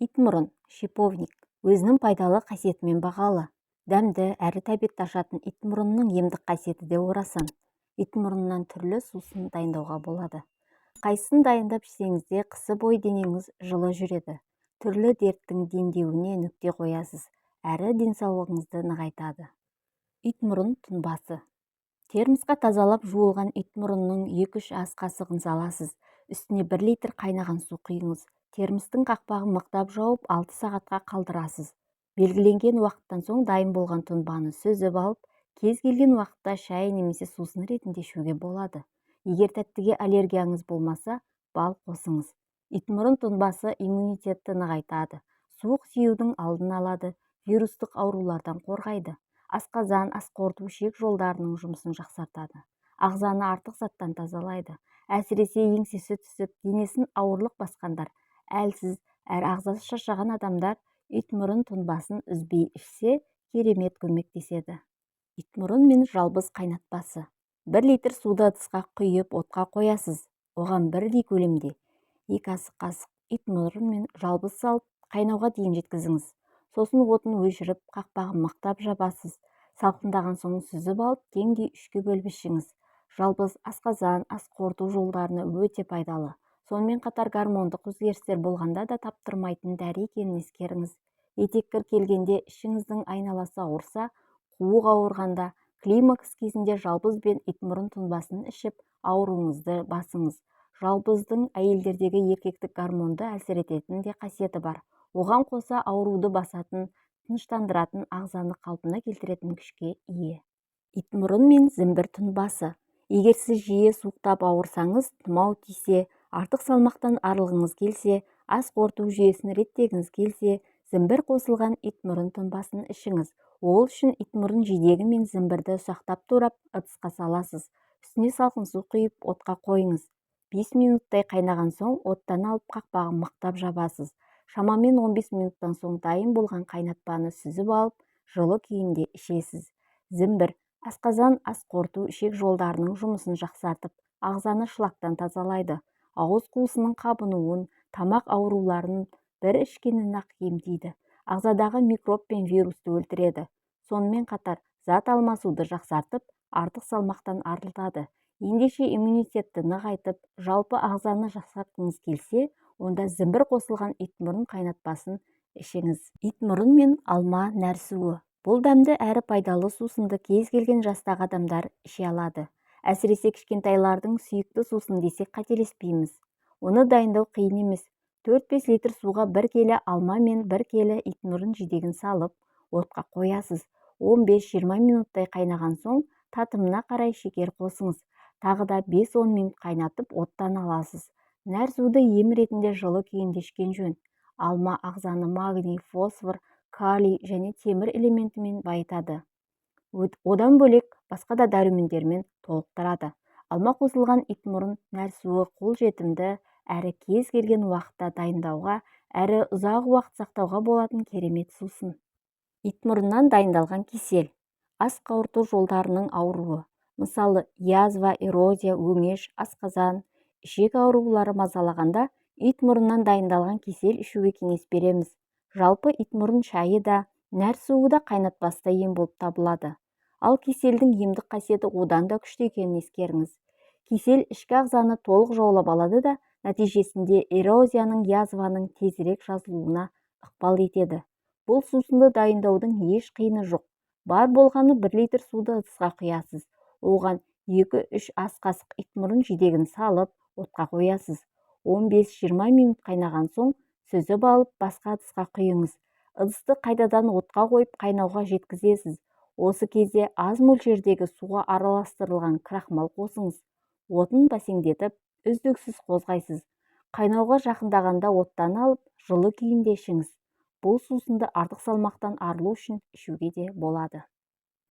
Итмұрын, шиповник, өзінің пайдалы қасиетімен бағалы. Дәмді әрі тәбетті ашатын итмұрынның емдік қасиеті де орасан. Итмұрыннан түрлі сусын дайындауға болады. Қайсысын дайындап ішсеңіз де қысы бойы денеңіз жылы жүреді. Түрлі дерттің демдеуіне нүкте қоясыз, әрі денсаулығыңызды нығайтады. Итмұрын тұнбасы. Термосқа тазалап жуылған итмұрынның 2-3 ас қасығын саласыз. Үстіне 1 литр қайнаған су құйыңыз. Термостың қақпағын мықтап жауып 6 сағатқа қалдырасыз. Белгіленген уақыттан соң дайын болған тұнбаны сүзіп алып, кез келген уақытта шай немесе сусын ретінде ішуге болады. Егер тәттіге аллергияңыз болмаса, бал қосыңыз. Итмұрын тұнбасы иммунитетті нығайтады, суық тиюдің алдын алады, вирустық аурулардан қорғайды. Асқазан, ас қорыту ішек жолдарының жұмысын жақсартады. Ағзаны артық заттан тазалайды. Әсіресе еңсесі түсіп, денесін ауырлық басқандар, әлсіз, әрі ағзасы шаршаған адамдар итмұрын тұнбасын үзбей ішсе, керемет көмектеседі. Итмұрын мен жалбыз қайнатпасы. 1 литр суды ыдысқа құйып, отқа қоясыз. Оған бірдей көлемде 2 ас қасық итмұрын мен жалбыз салып, қайнауға дейін жеткізіңіз. Сосын отын өшіріп, қақпағын мықтап жабасыз. Салқындаған соң сүзіп алып, теңдей 3-ке бөліп ішіңіз. Жалбыз асқазан, ас қорыту жолдарына өте пайдалы. Сонымен қатар гормондық өзгерістер болғанда да таптырмайтын дәрі екенін ескеріңіз. Етеккір келгенде ішіңіздің айналасы ауырса, қуық ауырғанда, климакс кезінде жалбыз бен итмұрын тұнбасын ішіп, ауруыңызды басыңыз. Жалбыздың әйелдердегі еркектік гормонды әсер ететін де қасиеті бар. Оған қоса ауруды басатын, тыныштандыратын, ағзаны қалпына келтіретін күшке ие. Итмұрын мен зімбір тұнбасы. Егер сіз жиі суықтап ауырсаңыз, тұмау тисе, артық салмақтан арылғыңыз келсе, ас қорыту жүйесін реттегіңіз келсе, зімбір қосылған итмұрын тұнбасын ішіңіз. Ол үшін итмұрын жидегі мен зімбірді ұсақтап турап, ыдысқа саласыз. Үстіне салқын су құйып, отқа қойыңыз. 5 минуттай қайнаған соң оттан алып, қақпағын мықтап жабасыз. Шамамен 15 минуттан соң дайын болған қайнатпаны сүзіп алып, жылы күйінде ішесіз. Зімбір асқазан, ас қорыту ішек жолдарының жұмысын жақсартып, ағзаны шлактан тазалайды. Ауыз қуысының қабынуын, тамақ ауруларын бір ішкеннен-ақ емдейді. Ағзадағы микроб пен вирусты өлтіреді. Сонымен қатар зат алмасуды жақсартып, артық салмақтан арылтады. Ендеше иммунитетті нығайтып, жалпы ағзаны жақсартқыңыз келсе, онда зімбір қосылған итмұрын қайнатпасын ішіңіз. Итмұрын мен алма нәр суы. Бұл дәмді әрі пайдалы сусынды кез келген жастағы адамдар іше алады. Әсіресе кішкентайлардың сүйікті сусын десек қателеспейміз. Оны дайындау қиын емес. 4-5 литр суға 1 келі алма мен 1 келі итмұрын жидегін салып, отқа қоясыз. 15-20 минуттай қайнаған соң, татымына қарай шекер қосыңыз. Тағы да 5-10 минут қайнатып, оттан аласыз. Нәр суды ем ретінде жылы күйінде ішкен жөн. Алма ағзаны магний, фосфор, калий және темір элементімен байытады. Одан бөлек басқа да дәрумендермен толықтырады. Алма қосылған итмұрын нәр суы қолжетімді, әрі кез келген уақытта дайындауға, әрі ұзақ уақыт сақтауға болатын керемет сусын. Итмұрыннан дайындалған кесел. Ас қорыту жолдарының ауруы. Мысалы, язва, эрозия, өңеш, асқазан, ішек аурулары мазалағанда, итмұрыннан дайындалған кесел ішуге кеңес береміз. Жалпы итмұрын шайы да, нәр суы да қайнатпаста ем болып табылады. Ал кеселдің емдік қасиеті одан да күшті екенін ескеріңіз. Кесел ішкі ағзаны толық жаулап алады да, нәтижесінде эрозияның, язваның тезірек жазылуына ықпал етеді. Бұл сусынды дайындаудың еш қиыны жоқ. Бар болғаны 1 литр суды ыдысқа құясыз. Оған 2-3 ас қасық итмұрын жидегін салып, отқа қоясыз. 15-20 минут қайнаған соң, сүзіп алып, басқа ыдысқа құйыңыз. Ыдысты қайтадан отқа қойып, қайнауға жеткізесіз. Осы кезде аз мөлшердегі суға араластырылған крахмал қосыңыз. Отын бәсеңдетіп, үздіксіз қозғайсыз. Қайнауға жақындағанда оттан алып, жылы күйінде ішіңіз. Бұл сусынды артық салмақтан арылу үшін ішуге де болады.